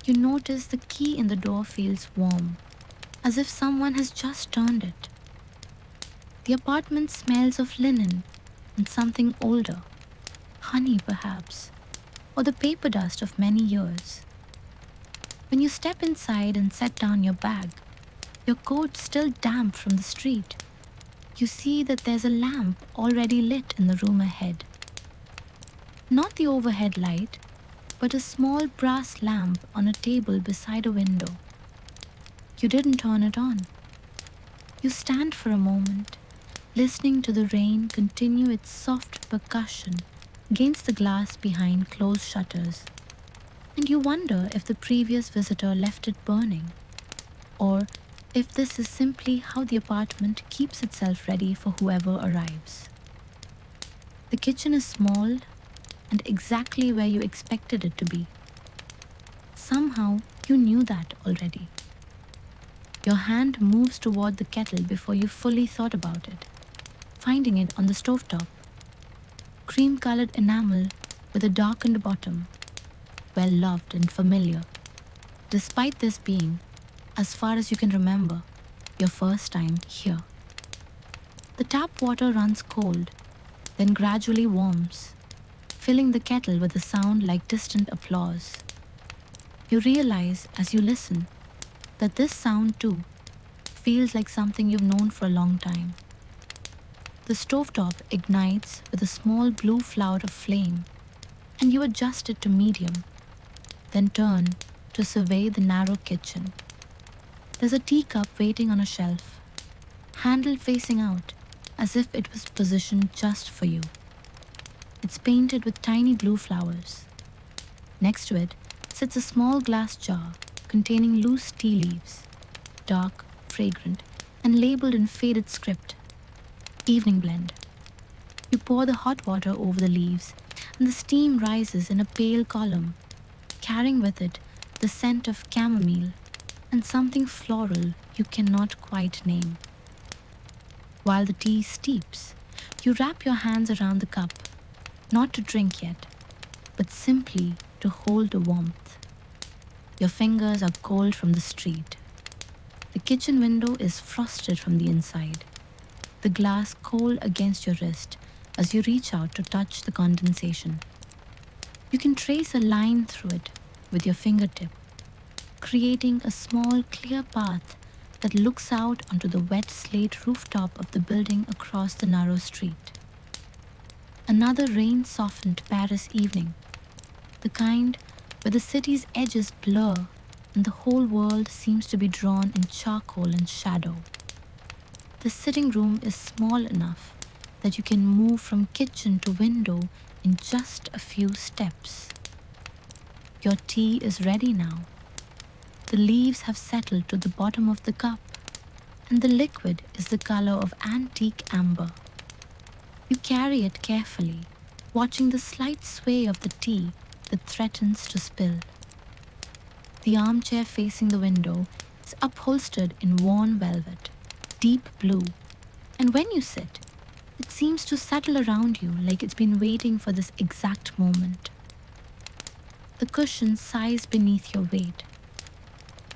You notice the key in the door feels warm, as if someone has just turned it. The apartment smells of linen and something older, honey perhaps, or the paper dust of many years. When you step inside and set down your bag, your coat still damp from the street, you see that there's a lamp already lit in the room ahead. Not the overhead light, but a small brass lamp on a table beside a window. You didn't turn it on. You stand for a moment, listening to the rain continue its soft percussion against the glass behind closed shutters, and you wonder if the previous visitor left it burning, or if this is simply how the apartment keeps itself ready for whoever arrives. The kitchen is small and exactly where you expected it to be. Somehow, you knew that already. Your hand moves toward the kettle before you fully thought about it, finding it on the stovetop. Cream-colored enamel with a darkened bottom, well loved and familiar, despite this being, as far as you can remember, your first time here. The tap water runs cold, then gradually warms, filling the kettle with a sound like distant applause. You realize as you listen that this sound too feels like something you've known for a long time. The stovetop ignites with a small blue flower of flame, and you adjust it to medium, then turn to survey the narrow kitchen. There's a teacup waiting on a shelf, handle facing out as if it was positioned just for you. It's painted with tiny blue flowers. Next to it sits a small glass jar containing loose tea leaves, dark, fragrant, and labeled in faded script, Evening Blend. You pour the hot water over the leaves, and the steam rises in a pale column, carrying with it the scent of chamomile and something floral you cannot quite name. While the tea steeps, you wrap your hands around the cup, not to drink yet, but simply to hold the warmth. Your fingers are cold from the street. The kitchen window is frosted from the inside, the glass cold against your wrist as you reach out to touch the condensation. You can trace a line through it with your fingertip, creating a small clear path that looks out onto the wet slate rooftop of the building across the narrow street. Another rain-softened Paris evening, the kind where the city's edges blur and the whole world seems to be drawn in charcoal and shadow. The sitting room is small enough that you can move from kitchen to window in just a few steps. Your tea is ready now. The leaves have settled to the bottom of the cup, and the liquid is the color of antique amber. You carry it carefully, watching the slight sway of the tea that threatens to spill. The armchair facing the window is upholstered in worn velvet, deep blue, and when you sit, it seems to settle around you like it's been waiting for this exact moment. The cushion sighs beneath your weight.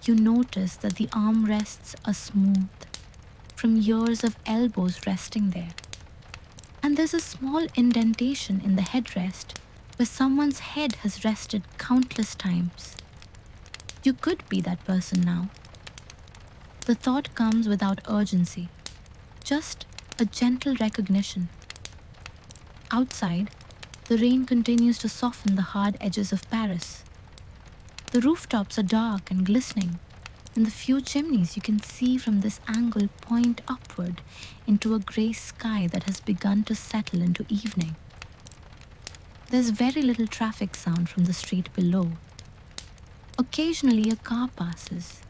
You notice that the armrests are smooth, from years of elbows resting there. And there's a small indentation in the headrest where someone's head has rested countless times. You could be that person now. The thought comes without urgency, just a gentle recognition. Outside, the rain continues to soften the hard edges of Paris. The rooftops are dark and glistening, and the few chimneys you can see from this angle point upward into a grey sky that has begun to settle into evening. There's very little traffic sound from the street below. Occasionally a car passes,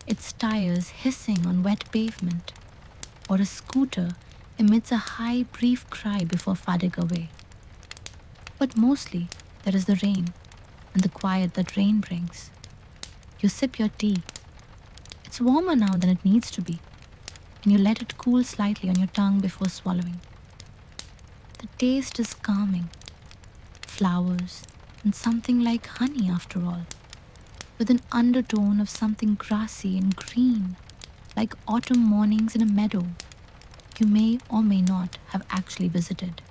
its tires hissing on wet pavement, or a scooter emits a high, brief cry before fading away. But mostly there is the rain and the quiet that rain brings. You sip your tea. It's warmer now than it needs to be, and you let it cool slightly on your tongue before swallowing. The taste is calming, flowers, and something like honey after all. with an undertone of something grassy and green, like autumn mornings in a meadow you may or may not have actually visited.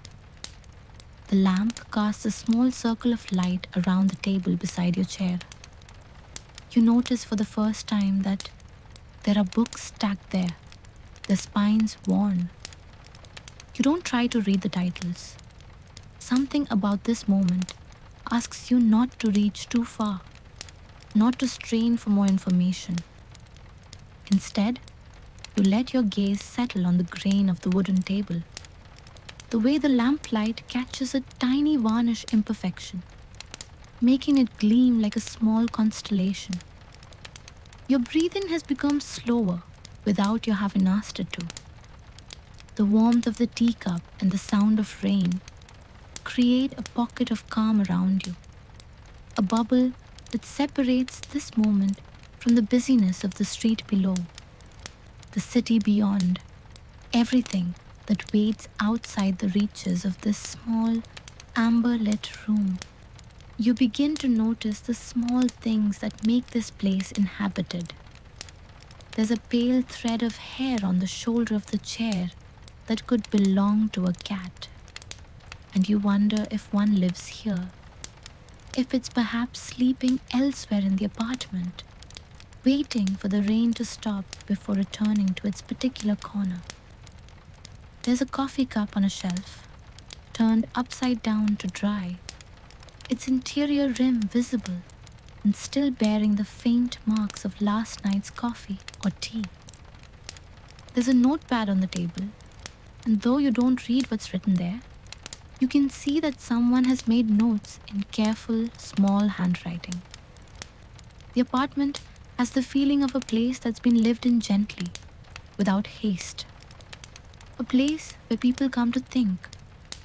The lamp casts a small circle of light around the table beside your chair. You notice for the first time that there are books stacked there, their spines worn. You don't try to read the titles. Something about this moment asks you not to reach too far, not to strain for more information. Instead, you let your gaze settle on the grain of the wooden table, the way the lamplight catches a tiny varnish imperfection, making it gleam like a small constellation. Your breathing has become slower without your having asked it to. The warmth of the teacup and the sound of rain create a pocket of calm around you, a bubble that separates this moment from the busyness of the street below, the city beyond, everything that waits outside the reaches of this small, amber lit room. You begin to notice the small things that make this place inhabited. There's a pale thread of hair on the shoulder of the chair that could belong to a cat. And you wonder if one lives here, if it's perhaps sleeping elsewhere in the apartment, waiting for the rain to stop before returning to its particular corner. There's a coffee cup on a shelf, turned upside down to dry, its interior rim visible and still bearing the faint marks of last night's coffee or tea. There's a notepad on the table, and though you don't read what's written there, you can see that someone has made notes in careful, small handwriting. The apartment has the feeling of a place that's been lived in gently, without haste. A place where people come to think,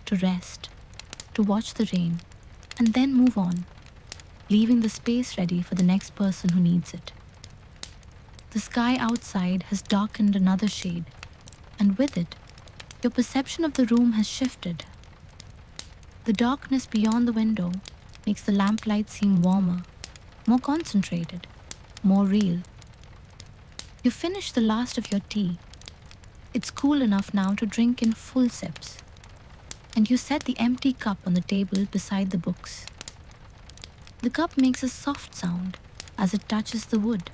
to rest, to watch the rain, and then move on, leaving the space ready for the next person who needs it. The sky outside has darkened another shade, and with it, your perception of the room has shifted. The darkness beyond the window makes the lamplight seem warmer, more concentrated, more real. You finish the last of your tea. It's cool enough now to drink in full sips, and you set the empty cup on the table beside the books. The cup makes a soft sound as it touches the wood,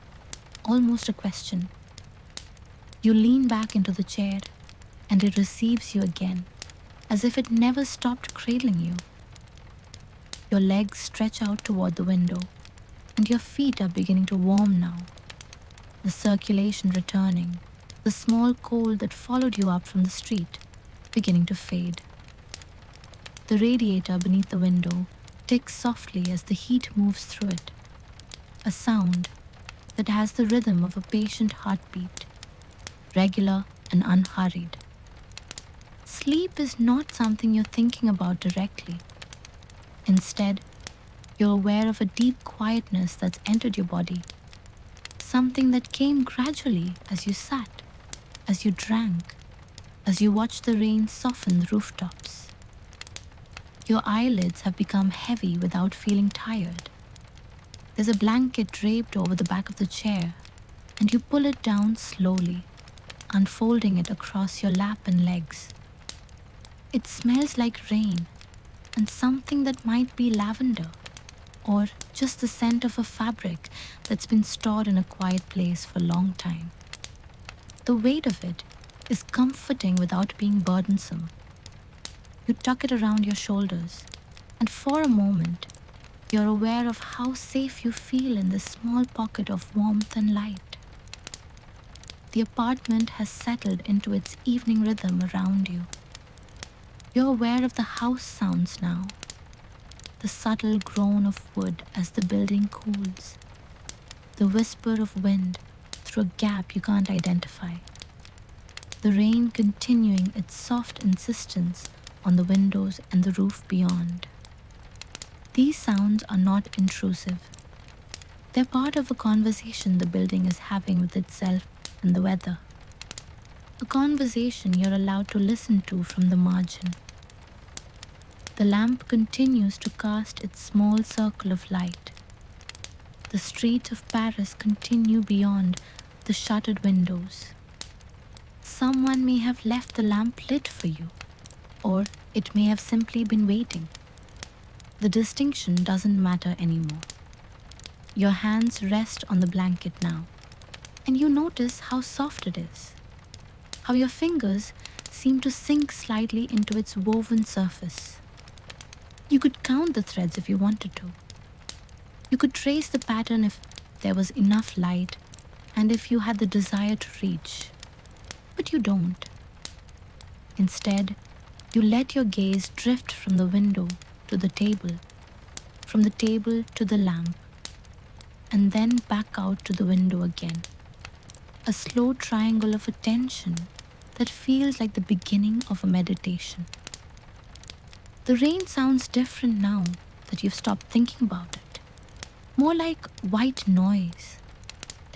almost a question. You lean back into the chair, and it receives you again, as if it never stopped cradling you. Your legs stretch out toward the window, and your feet are beginning to warm now, the circulation returning, the small cold that followed you up from the street beginning to fade. The radiator beneath the window ticks softly as the heat moves through it, a sound that has the rhythm of a patient heartbeat, regular and unhurried. Sleep is not something you're thinking about directly. Instead, you're aware of a deep quietness that's entered your body, something that came gradually as you sat, as you drank, as you watched the rain soften the rooftops. Your eyelids have become heavy without feeling tired. There's a blanket draped over the back of the chair, and you pull it down slowly, unfolding it across your lap and legs. It smells like rain and something that might be lavender, or just the scent of a fabric that's been stored in a quiet place for a long time. The weight of it is comforting without being burdensome. You tuck it around your shoulders, and for a moment, you're aware of how safe you feel in this small pocket of warmth and light. The apartment has settled into its evening rhythm around you. You're aware of the house sounds now, the subtle groan of wood as the building cools, the whisper of wind through a gap you can't identify, the rain continuing its soft insistence on the windows and the roof beyond. These sounds are not intrusive. They're part of a conversation the building is having with itself and the weather. A conversation you're allowed to listen to from the margin. The lamp continues to cast its small circle of light. The streets of Paris continue beyond the shuttered windows. Someone may have left the lamp lit for you, or it may have simply been waiting. The distinction doesn't matter anymore. Your hands rest on the blanket now, and you notice how soft it is, how your fingers seem to sink slightly into its woven surface. You could count the threads if you wanted to. You could trace the pattern if there was enough light and if you had the desire to reach. But you don't. Instead, you let your gaze drift from the window to the table, from the table to the lamp, and then back out to the window again. A slow triangle of attention that feels like the beginning of a meditation. The rain sounds different now that you've stopped thinking about it. More like white noise,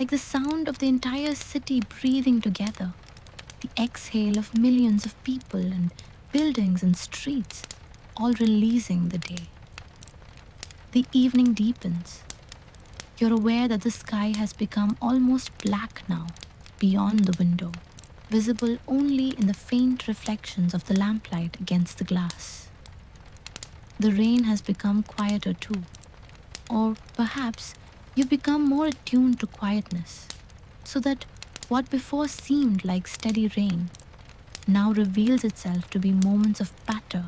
like the sound of the entire city breathing together, the exhale of millions of people and buildings and streets, all releasing the day. The evening deepens. You're aware that the sky has become almost black now, beyond the window, visible only in the faint reflections of the lamplight against the glass. The rain has become quieter too, or perhaps you've become more attuned to quietness, so that what before seemed like steady rain now reveals itself to be moments of patter,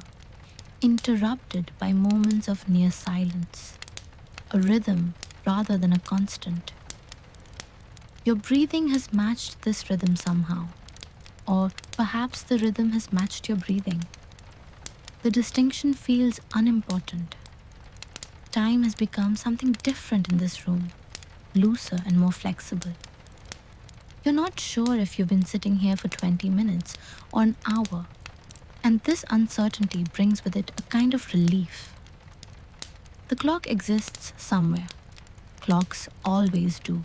interrupted by moments of near silence, a rhythm rather than a constant. Your breathing has matched this rhythm somehow, or perhaps the rhythm has matched your breathing. The distinction feels unimportant. Time has become something different in this room, looser and more flexible. You're not sure if you've been sitting here for 20 minutes or an hour, and this uncertainty brings with it a kind of relief. The clock exists somewhere. Clocks always do.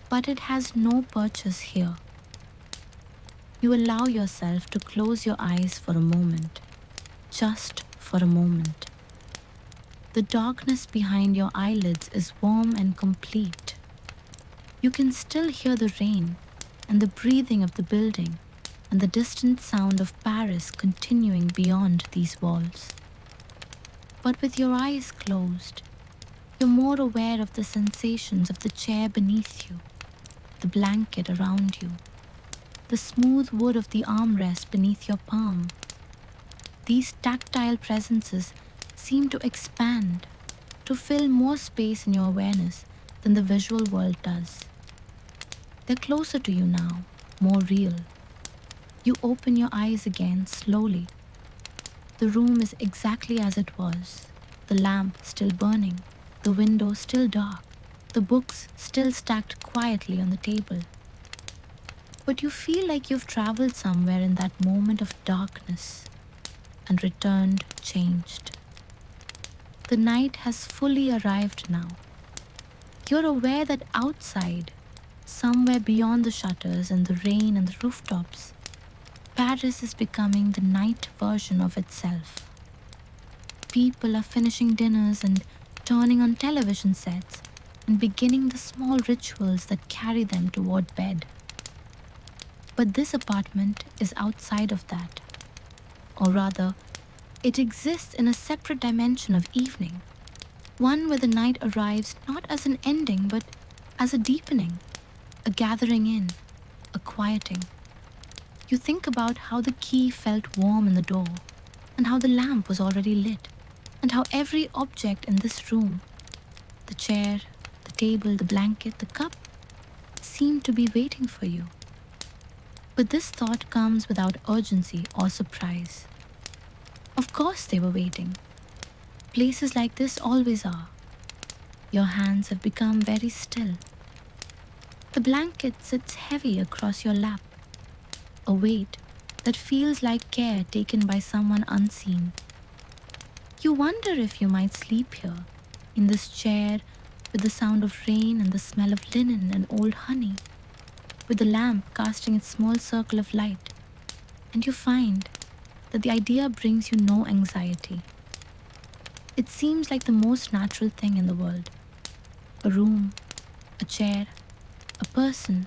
But it has no purchase here. You allow yourself to close your eyes for a moment, just for a moment. The darkness behind your eyelids is warm and complete. You can still hear the rain and the breathing of the building and the distant sound of Paris continuing beyond these walls. But with your eyes closed, you're more aware of the sensations of the chair beneath you, the blanket around you, the smooth wood of the armrest beneath your palm. These tactile presences seem to expand, to fill more space in your awareness than the visual world does. They're closer to you now, more real. You open your eyes again slowly. The room is exactly as it was, the lamp still burning, the window still dark, the books still stacked quietly on the table. But you feel like you've traveled somewhere in that moment of darkness and returned changed. The night has fully arrived now. You're aware that outside, somewhere beyond the shutters and the rain and the rooftops, Paris is becoming the night version of itself. People are finishing dinners and turning on television sets and beginning the small rituals that carry them toward bed. But this apartment is outside of that. Or rather, it exists in a separate dimension of evening, one where the night arrives not as an ending but as a deepening, a gathering in, a quieting. You think about how the key felt warm in the door, and how the lamp was already lit, and how every object in this room, the chair, the table, the blanket, the cup, seemed to be waiting for you. But this thought comes without urgency or surprise. Of course they were waiting. Places like this always are. Your hands have become very still. The blanket sits heavy across your lap, a weight that feels like care taken by someone unseen. You wonder if you might sleep here, in this chair, with the sound of rain and the smell of linen and old honey, with the lamp casting its small circle of light, and you find that the idea brings you no anxiety. It seems like the most natural thing in the world. A room, a chair, a person,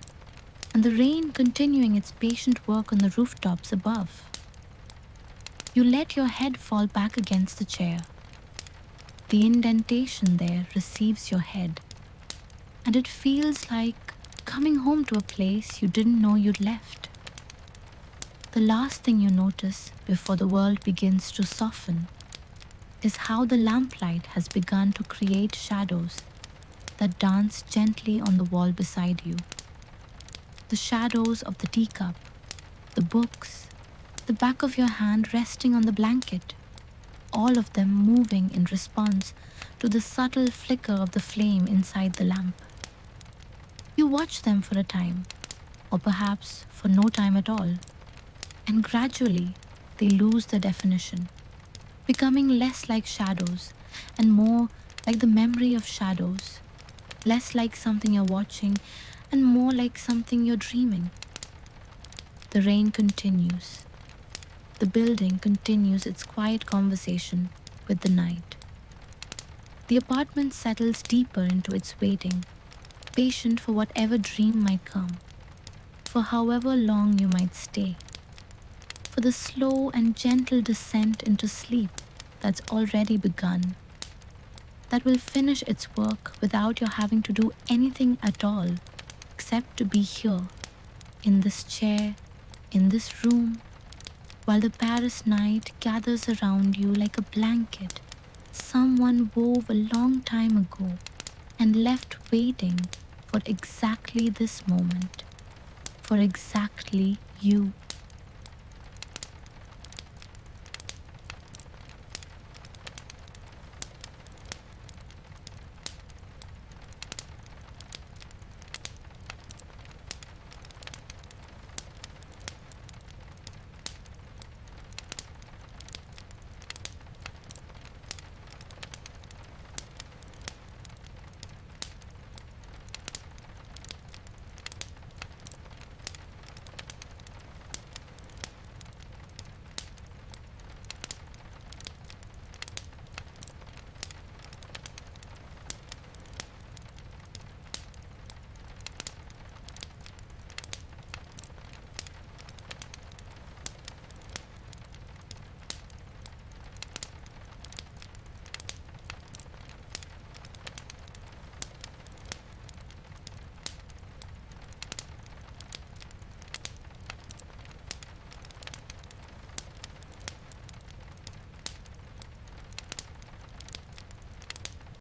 and the rain continuing its patient work on the rooftops above. You let your head fall back against the chair. The indentation there receives your head, and it feels like coming home to a place you didn't know you'd left. The last thing you notice before the world begins to soften is how the lamplight has begun to create shadows that dance gently on the wall beside you. The shadows of the teacup, the books, the back of your hand resting on the blanket, all of them moving in response to the subtle flicker of the flame inside the lamp. You watch them for a time, or perhaps for no time at all, and gradually they lose their definition, becoming less like shadows and more like the memory of shadows, less like something you're watching and more like something you're dreaming. The rain continues. The building continues its quiet conversation with the night. The apartment settles deeper into its waiting, patient for whatever dream might come, for however long you might stay, for the slow and gentle descent into sleep that's already begun, that will finish its work without your having to do anything at all except to be here, in this chair, in this room, while the Paris night gathers around you like a blanket someone wove a long time ago and left waiting for exactly this moment, for exactly you.